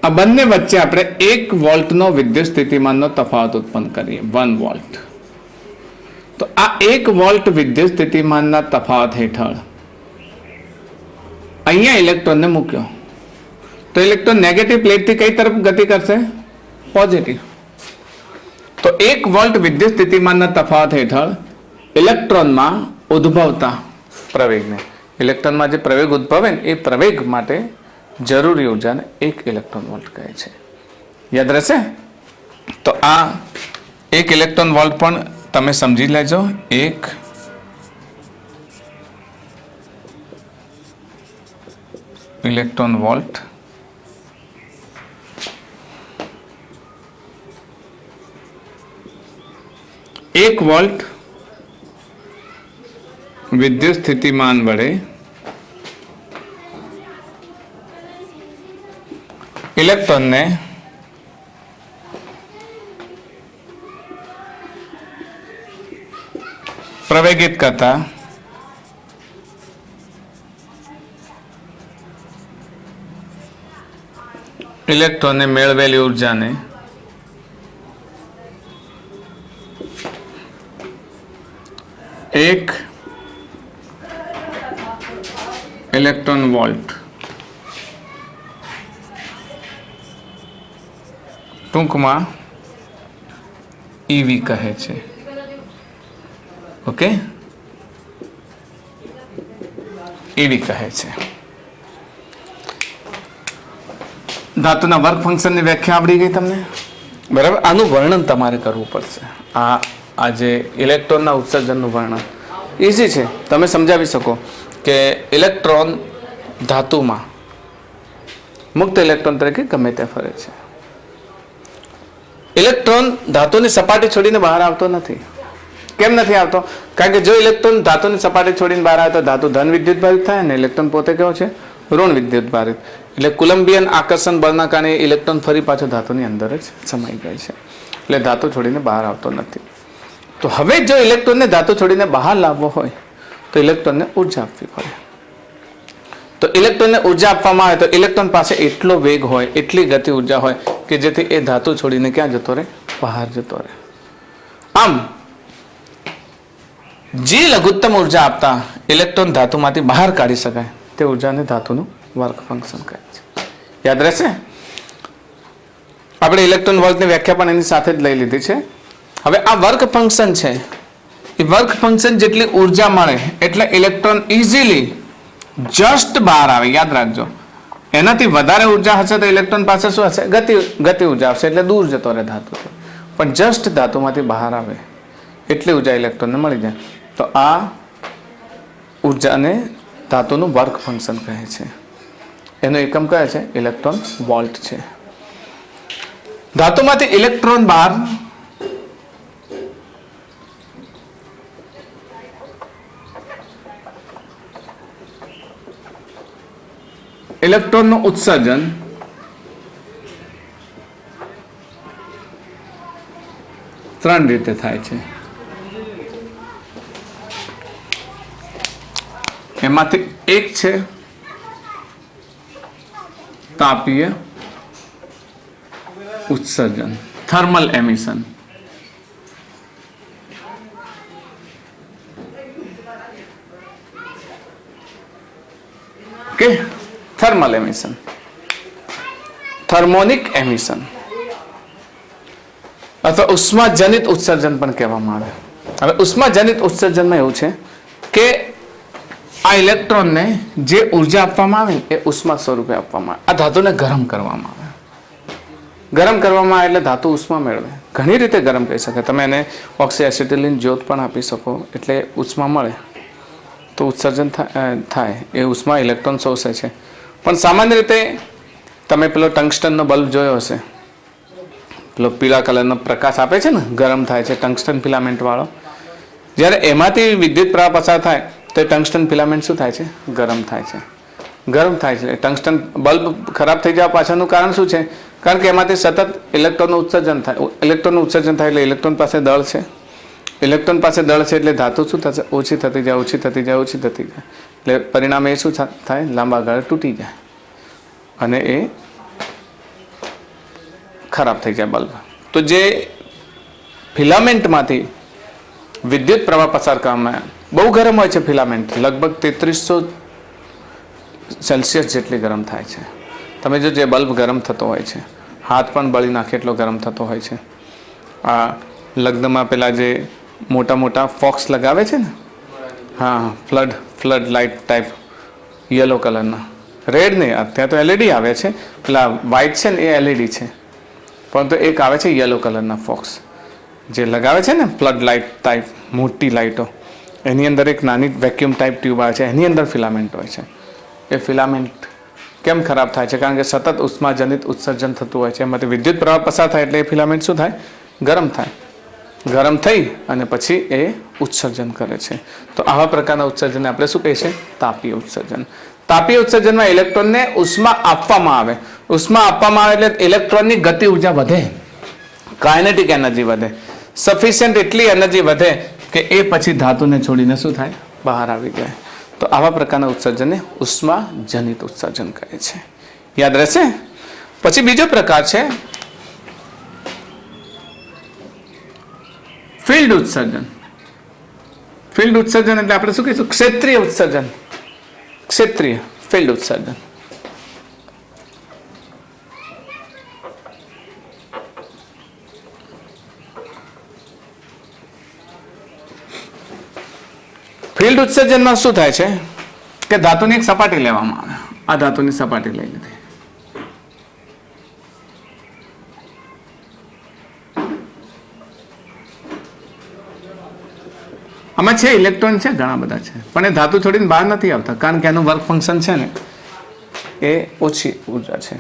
આ બંને વચ્ચે આપણે 1 વોલ્ટનો વિદ્યુત સ્થિતિમાનનો તફાવત ઉત્પન્ન કરીએ, 1 વોલ્ટ. તો આ 1 વોલ્ટ વિદ્યુત સ્થિતિમાનના તફાવત હેઠળ અહીંયા ઇલેક્ટ્રોનને મૂક્યો તો ઇલેક્ટ્રોન નેગેટિવ પ્લેટથી કઈ તરફ ગતિ કરશે? પોઝિટિવ. તો 1 વોલ્ટ વિદ્યુત સ્થિતિમાનના તફાવત હેઠળ ઇલેક્ટ્રોનમાં ઉદ્ભવતા પ્રવેગને, ઇલેક્ટ્રોનમાં જે પ્રવેગ ઉદ્ભવે ને એ પ્રવેગ માટે જરૂરી ઉર્જાને 1 ઇલેક્ટ્રોન વોલ્ટ કહે છે. યાદ રહેશે? તો આ 1 ઇલેક્ટ્રોન વોલ્ટ પણ તમે સમજી લેજો. 1 ઇલેક્ટ્રોન વોલ્ટ એક વોલ્ટ વિદ્યુત સ્થિતિમાન વડે ઇલેક્ટ્રોનને પ્રવેગિત કરતા ઇલેક્ટ્રોનને મેળવેલી ઉર્જાને એક ઇલેક્ટ્રોન વોલ્ટ ટૂંકમાં ઈવી કહે છે. ઓકે, ઈવી કહે છે. ધાતુના વર્ક ફંક્શનની વ્યાખ્યા આવડી ગઈ તમને, બરાબર. આનું વર્ણન તમારે કરવું પડશે. આ જે ઇલેક્ટ્રોનના ઉત્સર્જનનું વર્ણન ઇઝી છે, તમે સમજાવી શકો કે ઇલેક્ટ્રોન ધાતુમાં મુક્ત ઇલેક્ટ્રોન તરીકે ગમે તે ફરે છે. ઇલેક્ટ્રોન ધાતુની સપાટી છોડીને બહાર આવતો નથી. કેમ નથી આવતો? કારણ કે જો ઇલેક્ટ્રોન ધાતુની સપાટી છોડીને બહાર આવે તો ધાતુ ધન વિદ્યુત ભારિત થાય અને ઇલેક્ટ્રોન પોતે કેવો છે? ઋણ વિદ્યુત ભારિત. એટલે કુલંબિયન આકર્ષણ બળના કારણે ઇલેક્ટ્રોન ફરી પાછો ધાતુની અંદર જ સમાઈ જાય છે. એટલે ધાતુ છોડીને બહાર આવતો નથી. તો હવે જો ઇલેક્ટ્રોનને ધાતુ છોડીને બહાર લાવવો હોય તો ઇલેક્ટ્રોનને ઉર્જા આપવી પડે. તો ઇલેક્ટ્રોનને ઉર્જા આપવામાં આવે તો ઇલેક્ટ્રોન પાસે એટલો વેગ હોય, એટલી ગતિ ઉર્જા હોય કે જેથી એ ધાતુ છોડીને ક્યાં જતો રહે? બહાર જતો રહે. આમ જે લઘુત્તમ ઉર્જા આપતા ઇલેક્ટ્રોન ધાતુમાંથી બહાર કાઢી શકાય તે ઉર્જાને ધાતુનું વર્ક ફંક્શન કહે છે. યાદ રહેશે? આપણે ઇલેક્ટ્રોન વર્કની વ્યાખ્યા પણ એની સાથે જ લઈ લીધી છે. હવે આ વર્ક ફંક્શન છે, એ વર્ક ફંક્શન જેટલી ઉર્જા મળે એટલે ઇલેક્ટ્રોન ઇઝીલી જસ્ટ બહાર આવે. યાદ રાખજો, એનાથી વધારે ઉર્જા હશે તો ઇલેક્ટ્રોન પાસે શું હશે? ગતિ ઉર્જા હશે, એટલે દૂર જતો રહે ધાતુથી. પણ જસ્ટ ધાતુમાંથી બહાર આવે એટલી ઉર્જા ઇલેક્ટ્રોનને મળી જાય. તો આ ઉર્જાને ધાતુનું વર્ક ફંક્શન કહે છે. એનો એકમ કહે છે ઇલેક્ટ્રોન વોલ્ટ છે. ધાતુમાંથી ઇલેક્ટ્રોન બહાર ઇલેક્ટ્રોનનું ઉત્સર્જન ત્રણ રીતે થાય છે. એમાંથી એક છે તાપીય ઉત્સર્જન, thermal emission. Okay, thermal emission, thermionic emission અથવા ઉષ્માજનિત ઉત્સર્જન પણ કહેવામાં આવે. હવે ઉષ્માજનિત ઉત્સર્જનમાં એવું છે કે આ ઇલેક્ટ્રોનને જે ઉર્જા આપવામાં આવે એ ઉષ્મા સ્વરૂપે આપવામાં આવે. આ ધાતુને ગરમ કરવામાં આવે. ગરમ કરવામાં આવે એટલે ધાતુ ઉષ્મા મેળવે. ઘણી રીતે ગરમ કહી શકે. તમે એને ઓક્સી એસિટિલિન જ્યોત પણ આપી શકો, એટલે ઉષ્મા મળે તો ઉત્સર્જન થાય. એ ઉષ્મા ઇલેક્ટ્રોન શોષે છે. પણ સામાન્ય રીતે તમે પેલો ટંગસ્ટનનો બલ્બ જોયો હશે, પેલો પીળા કલરનો પ્રકાશ આપે છે ને, ગરમ થાય છે, ટંગસ્ટન ફિલામેન્ટ વાળો. જ્યારે એમાંથી વિદ્યુત પ્રવાહ પસાર થાય તો ટંગસ્ટન ફિલામેન્ટ શું થાય છે? ગરમ થાય છે. ગરમ થાય છે. ટંગસ્ટન બલ્બ ખરાબ થઈ જવા પાછળનું કારણ શું છે? કારણ કે એમાંથી સતત ઇલેક્ટ્રોનનું ઉત્સર્જન થાય. ઇલેક્ટ્રોનનું ઉત્સર્જન થાય એટલે ઇલેક્ટ્રોન પાસે દળ છે. ઇલેક્ટ્રોન પાસે દળ છે એટલે ધાતુ શું થશે? ઓછી થતી જાય, ઓછી થતી જાય, ઓછી થતી જાય. એટલે પરિણામે એ શું થાય? લાંબા ગાળે તૂટી જાય અને એ ખરાબ થઈ જાય બલ્બ. તો જે ફિલામેન્ટમાંથી વિદ્યુત પ્રવાહ પસાર કરવામાં બહુ ગરમ હોય છે. ફિલામેન્ટ લગભગ 3300 સેલ્સિયસ જેટલી ગરમ થાય છે. તમે જો જે બલ્બ ગરમ થતો હોય છે, હાથ પણ બળી નાખે એટલો ગરમ થતો હોય છે. આ લગ્નમાં પેલા જે મોટા મોટા ફોક્સ લગાવે છે ને, હા, ફ્લડ લાઇટ ટાઈપ યલો કલરના, રેડ નહીં, અત્યારે તો એલઈડી આવે છે. પેલા વ્હાઇટ છે ને એ એલઈડી છે, પરંતુ એક આવે છે યલો કલરના ફોક્સ જે લગાવે છે ને, ફ્લડ લાઇટ ટાઈપ મોટી લાઇટો. એની અંદર એક નાની વેક્યુમ ટાઈપ ટ્યુબ આવે છે, એની અંદર ફિલામેન્ટ હોય છે. એ ફિલામેન્ટ કેમ ખરાબ થાય છે? કારણ કે સતત ઉષ્માજનિત ઉત્સર્જન થતું હોય છે. એમાંથી વિદ્યુત પ્રવાહ પસાર થાય એટલે એ ફિલામેન્ટ શું થાય? ગરમ થાય. ગરમ થઈ અને પછી એ ઉત્સર્જન કરે છે. તો આવા પ્રકારના ઉત્સર્જનને આપણે શું કહીએ છીએ? તાપીય ઉત્સર્જન. તાપીય ઉત્સર્જનમાં ઇલેક્ટ્રોનને ઉષ્મા આપવામાં આવે. ઉષ્મા આપવામાં આવે એટલે ઇલેક્ટ્રોનની ગતિ ઉર્જા વધે, કાઇનેટિક એનર્જી વધે, સફિશિયન્ટ એટલી એનર્જી વધે કે એ પછી ધાતુને છોડીને શું થાય? બહાર આવી જાય. તો આવા પ્રકારના ઉત્સર્જનને ઉષ્માજનિત ઉત્સર્જન કહે છે. યાદ રહેશે? પછી બીજો પ્રકાર છે ફિલ્ડ ઉત્સર્જન. ફિલ્ડ ઉત્સર્જન એટલે આપણે શું કહીશું? ક્ષેત્રીય ઉત્સર્જન. ક્ષેત્રીય ફિલ્ડ ઉત્સર્જન. ફિલ્ડ ઉત્સર્જનમાં શું થાય છે કે ધાતુની એક સપાટી લેવામાં આવે, આ ધાતુની સપાટી લઈ લીધી, આમાં છે ઇલેક્ટ્રોન છે, ઘણા બધા છે, પણ એ ધાતુ છોડીને બહાર નથી આવતા, કારણ કે એનું વર્ક ફંક્શન છે ને એ ઓછી ઉર્જા છે.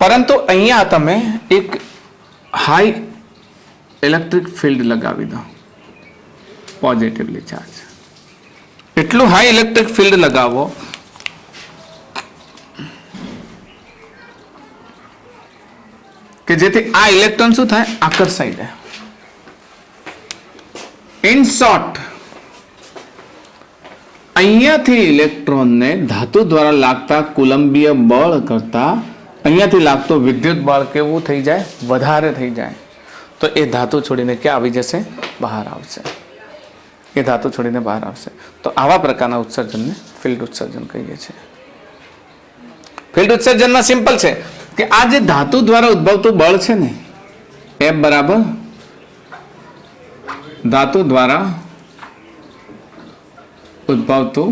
પરંતુ અહીંયા તમે એક હાઈ ઇલેક્ટ્રિક ફિલ્ડ લગાવી દો, પોઝિટિવલી ચાર્જ, એટલું હાઈ ઇલેક્ટ્રિક ફિલ્ડ લગાવો કે જેથી આ ઇલેક્ટ્રોન શું થાય, આકર્ષાઈ જાય. ઇન શોર્ટ, અહીંયાથી ઇલેક્ટ્રોનને ધાતુ દ્વારા લાગતા કુલંબીય બળ કરતા અહીંયાથી લાગતો વિદ્યુત બળ કેવું થઈ જાય, વધારે થઈ જાય. તો એ ધાતુ છોડીને ક્યાં આવી જશે, બહાર આવશે. એ ધાતુ છોડીને બહાર આવશે. તો આવા પ્રકારના ઉત્સર્જનને ફિલ્ડ ઉત્સર્જન કહીએ છીએ. ફિલ્ડ ઉત્સર્જનમાં સિમ્પલ છે કે આ જે ધાતુ દ્વારા ઉદ્ભવતું બળ છે ને, F બરાબર ધાતુ દ્વારા ઉદ્ભવતું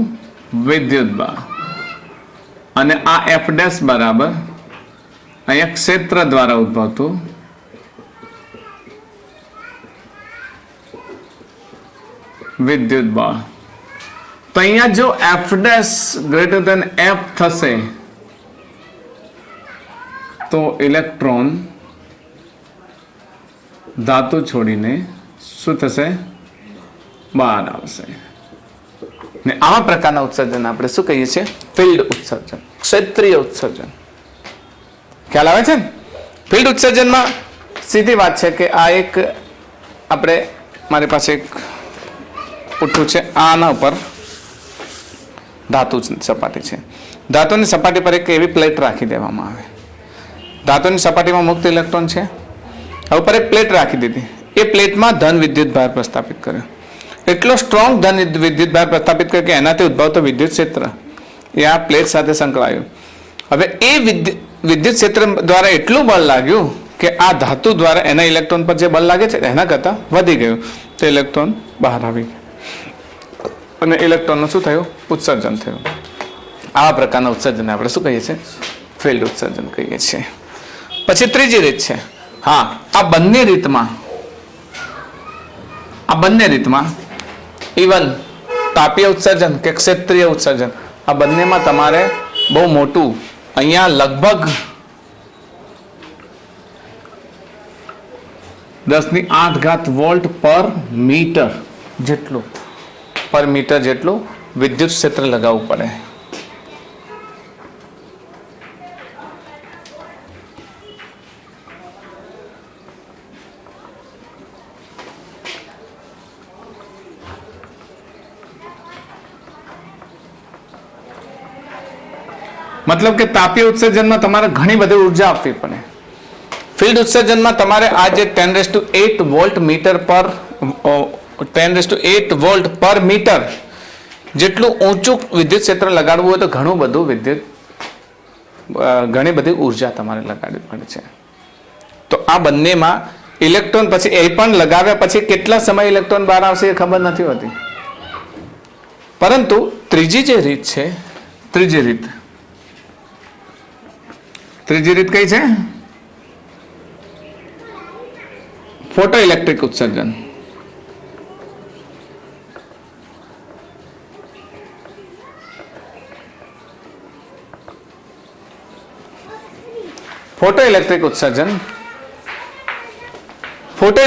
વિદ્યુત બળ, અને આ F ડેશ બરાબર અહીંયા ક્ષેત્ર દ્વારા ઉદ્ભવતું વિદ્યુત બળ. તો અહીંયા જો F dash greater than F થશે તો ઇલેક્ટ્રોન ધાતુ છોડીને શું થશે, બહાર આવશે. ને આવા પ્રકારના ઉત્સર્જન આપણે શું કહીએ છીએ, ફિલ્ડ ઉત્સર્જન, ક્ષેત્રીય ઉત્સર્જન. ખ્યાલ આવે છે ને? ફિલ્ડ ઉત્સર્જનમાં સીધી વાત છે કે આ એક આપણે, મારી પાસે એક પુઠ્ઠું છે, આના ઉપર ધાતુ સપાટી છે, ધાતુની સપાટી પર એક એવી પ્લેટ રાખી દેવામાં આવે, ધાતુની સપાટીમાં મુક્ત ઇલેક્ટ્રોન છે, ઉપર એક પ્લેટ રાખી દીધી, એ પ્લેટમાં ધન વિદ્યુત ભાર પ્રસ્થાપિત કર્યો, એટલો સ્ટ્રોંગ ધન વિદ્યુત ભાર પ્રસ્થાપિત કર્યો કે એનાથી ઉદ્ભવતો વિદ્યુત ક્ષેત્ર એ આ પ્લેટ સાથે સંકળાયું. હવે એ વિદ્યુત ક્ષેત્ર દ્વારા એટલું બળ લાગ્યું કે આ ધાતુ દ્વારા એના ઇલેક્ટ્રોન પર જે બળ લાગે છે એના કરતાં વધી ગયું, તો ઇલેક્ટ્રોન બહાર આવી ગયો અને ઇલેક્ટ્રોનનું શું થયું, ઉત્સર્જન થયું. આવા પ્રકારના ઉત્સર્જનને આપણે શું કહીએ છીએ, ફિલ્ડ ઉત્સર્જન કહીએ છીએ. પછી ત્રીજી રીત છે, હા, આ બંને રીતમાં ઇવન તાપીય ઉત્સર્જન કે ક્ષેત્રીય ઉત્સર્જન, આ બંનેમાં તમારે બહુ મોટું, અહીંયા લગભગ 10⁸ વોલ્ટ પર મીટર જેટલું વિદ્યુત ક્ષેત્ર લગાવવું પડે. મતલબ કે તાપીય ઉત્સર્જનમાં તમારે ઘણી બધી ઉર્જા આપવી પડે. ફિલ્ડ ઉત્સર્જનમાં તમારે આ જે 10⁸ વોલ્ટ પર મીટર જેટલું ઊંચું વિદ્યુત ક્ષેત્ર લગાડવું હોય તો ઘણી બધી ઉર્જા તમારે લગાડવી પડે છે. તો આ બંનેમાં ઇલેક્ટ્રોન પછી એ પણ લગાવ્યા પછી કેટલા સમય ઇલેક્ટ્રોન બહાર આવશે એ ખબર નથી હોતી. પરંતુ ત્રીજી રીત કઈ છે, ફોટો ઇલેક્ટ્રિક ઉત્સર્જન. ફોટો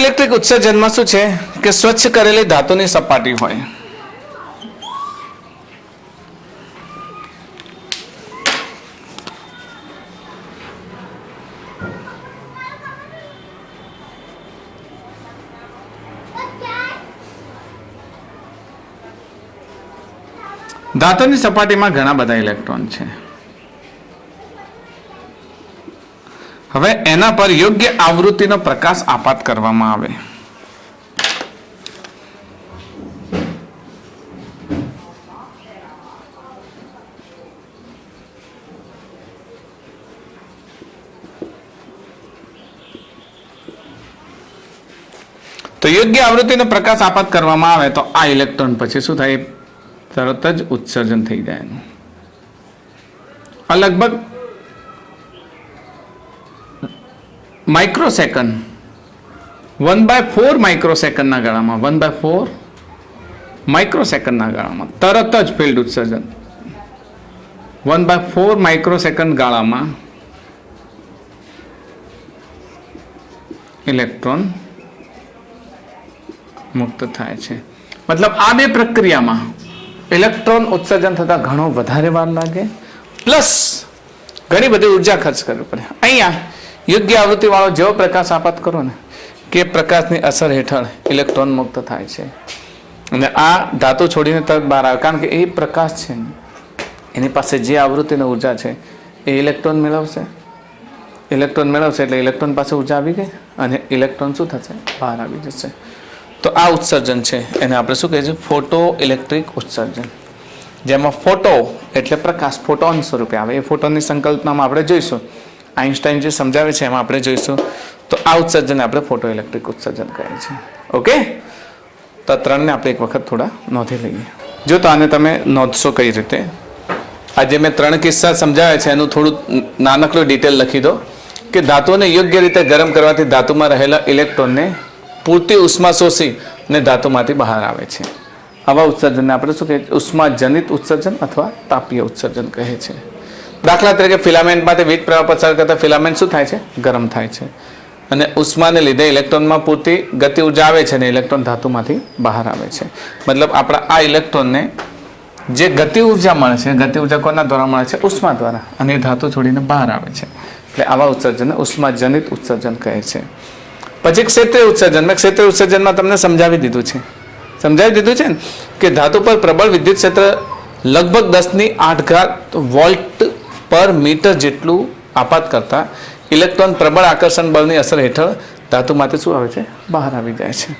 ઇલેક્ટ્રિક ઉત્સર્જનમાં શું છે કે સ્વચ્છ કરેલી ધાતુની સપાટી હોય, ધાતુની સપાટીમાં ઘણા બધા ઇલેક્ટ્રોન છે. હવે એના પર યોગ્ય આવૃત્તિનો પ્રકાશ આપાત કરવામાં આવે. તો તો યોગ્ય આવૃત્તિનો પ્રકાશ આપાત કરવામાં આવે તો આ ઇલેક્ટ્રોન પછી શું થાય, તરત જ ઉત્સર્જન થઈ જાય એનું. આ લગભગ માઇક્રોસેકન્ડ 1/4 માઇક્રોસેકન્ડના ગાળામાં 1/4 માઇક્રોસેકન્ડના ગાળામાં તરત જ ફિલ્ડ ઉત્સર્જન 1/4 માઇક્રોસેકન્ડ ગાળામાં ઇલેક્ટ્રોન મુક્ત થાય છે. મતલબ આ બે પ્રક્રિયામાં ઇલેક્ટ્રોન ઉત્સર્જન થતા ઘણો વધારે વાર લાગે, પ્લસ ઘણી બધી ઉર્જા ખર્ચ કરવી પડે. અહીંયા યોગ્ય આવૃત્તિ વાળો જેવો પ્રકાશ આપાત કરો ને કે પ્રકાશની અસર હેઠળ ઇલેક્ટ્રોન મુક્ત થાય છે અને આ ધાતુ છોડીને તરત બહાર આવે, કારણ કે એ પ્રકાશ છે એની પાસે જે આવૃત્તિની ઉર્જા છે એ ઇલેક્ટ્રોન મેળવશે એટલે ઇલેક્ટ્રોન પાસે ઉર્જા આવી ગઈ અને ઇલેક્ટ્રોન શું થશે, બહાર આવી જશે. તો આ ઉત્સર્જન છે એને આપણે શું કહીએ છીએ, ફોટો ઇલેક્ટ્રિક ઉત્સર્જન. જેમાં ફોટો એટલે પ્રકાશ ફોટોન સ્વરૂપે આવે. એ ફોટોનની સંકલ્પનામાં આપણે જોઈશું, આઇન્સ્ટાઈન જે સમજાવે છે એમાં આપણે જોઈશું. તો આ ઉત્સર્જન આપણે ફોટો ઇલેક્ટ્રિક ઉત્સર્જન કહે છે. ઓકે, તો ત્રણને આપણે એક વખત થોડા નોંધી લઈએ. જો તો આને તમે નોંધશો કઈ રીતે, આજે મેં 3 કિસ્સા સમજાવ્યા છે એનું થોડું નાનકડું ડિટેલ લખી દો કે ધાતુને યોગ્ય રીતે ગરમ કરવાથી ધાતુમાં રહેલા ઇલેક્ટ્રોનને પૂરતી ઉષ્મા શોષી ને ધાતુમાંથી બહાર આવે છે. આવા ઉત્સર્જનને આપણે શું કહીએ, ઉષ્માજનિત ઉત્સર્જન અથવા તાપીય ઉત્સર્જન કહે છે. દાખલા તરીકે ફિલામેન્ટમાંથી વીજ પ્રવાહ પસાર કરતા ફિલામેન્ટ શું થાય છે, ગરમ થાય છે અને ઉષ્માને લીધે ઇલેક્ટ્રોનમાં પૂરતી ગતિ ઉર્જા આવે છે અને ઇલેક્ટ્રોન ધાતુમાંથી બહાર આવે છે. મતલબ આપણા આ ઇલેક્ટ્રોનને જે ગતિ ઉર્જા મળે છે, ગતિ ઉર્જા કોના દ્વારા મળે છે, ઉષ્મા દ્વારા, અને એ ધાતુ છોડીને બહાર આવે છે. એટલે આવા ઉત્સર્જનને ઉષ્માજનિત ઉત્સર્જન કહે છે. પછી ક્ષેત્રીય ઉત્સર્જન, મેં ક્ષેત્રીય ઉત્સર્જનમાં તમને સમજાવી દીધું છે ને કે ધાતુ પર પ્રબળ વિદ્યુત ક્ષેત્ર લગભગ 10⁸ વોલ્ટ પર મીટર જેટલું આપાત કરતા ઇલેક્ટ્રોન પ્રબળ આકર્ષણ બળની અસર હેઠળ ધાતુમાંથી શું આવે છે, બહાર આવી જાય છે.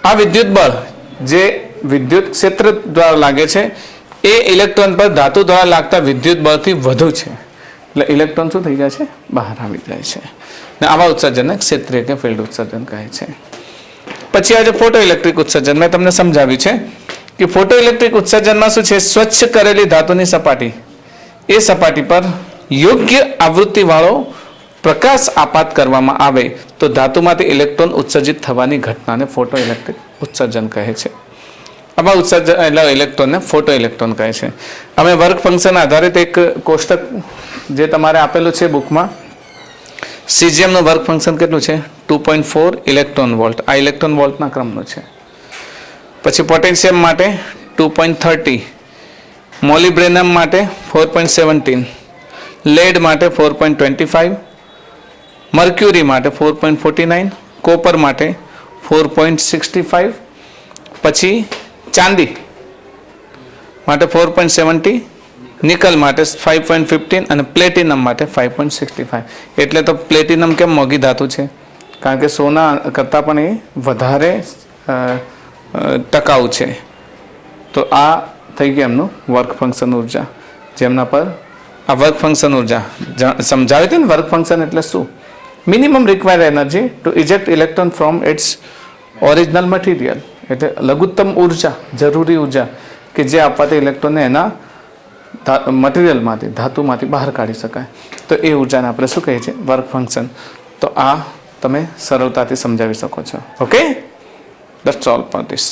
આ વિદ્યુત બળ જે વિદ્યુત ક્ષેત્ર દ્વારા લાગે છે એ ઇલેક્ટ્રોન પર ધાતુ દ્વારા લાગતા વિદ્યુત બળથી વધુ છે. એટલે ઇલેક્ટ્રોન શું થઈ જાય છે, બહાર આવી જાય છે. ને આવા ઉત્સર્જનને ક્ષેત્રીય કે ફિલ્ડ ઉત્સર્જન કહે છે. પછી આજે ફોટો ઇલેક્ટ્રિક ઉત્સર્જન મેં તમને સમજાવ્યું છે કે ફોટો ઇલેક્ટ્રિક ઉત્સર્જનમાં શું છે, સ્વચ્છ કરેલી ધાતુની સપાટી, એ સપાટી પર યોગ્ય આવૃત્તિ વાળો પ્રકાશ આપાત કરવામાં આવે તો ધાતુમાંથી ઇલેક્ટ્રોન ઉત્સર્જિત થવાની ઘટનાને ફોટો ઇલેક્ટ્રિક ઉત્સર્જન કહે છે. આવા ઉત્સર્જન એટલે ઇલેક્ટ્રોનને ફોટો ઇલેક્ટ્રોન કહે છે. અમે વર્ક ફંક્શન આધારિત એક કોષ્ટક જે તમારે આપેલું છે બુકમાં, સીજીએમનું વર્ક ફંક્શન કેટલું છે, 2.4 ઇલેક્ટ્રોન વોલ્ટ. આ ઇલેક્ટ્રોન વોલ્ટના ક્રમનું છે. પછી પોટેન્શિયમ માટે 2.30, મોલિબ્રેનમ માટે 4.17, લેડ માટે 4.25, મર્ક્યુરી માટે 4.49, કોપર માટે 4.65, પછી ચાંદી માટે 4.70, નિકલ માટે 5.15 અને પ્લેટિનમ માટે 5.65. એટલે તો પ્લેટિનમ કેમ મોંઘી ધાતુ છે, કારણ કે સોના કરતાં પણ એ વધારે ટકાઉ છે. તો આ થઈ ગયું એમનું વર્ક ફંક્શન ઉર્જા, જેમના પર આ વર્ક ફંક્શન ઉર્જા સમજાવી હતી ને. વર્ક ફંક્શન એટલે શું, minimum required energy to eject electron from its original material. એટલે લઘુત્તમ ઉર્જા, જરૂરી ઉર્જા કે જે આપવાથી ઇલેક્ટ્રોનને એના મટીરિયલમાંથી, ધાતુમાંથી બહાર કાઢી શકાય. તો એ ઉર્જાને આપણે શું કહીએ છીએ, વર્ક ફંક્શન. તો આ તમે સરળતાથી સમજાવી શકો છો. Okay, that's all for this.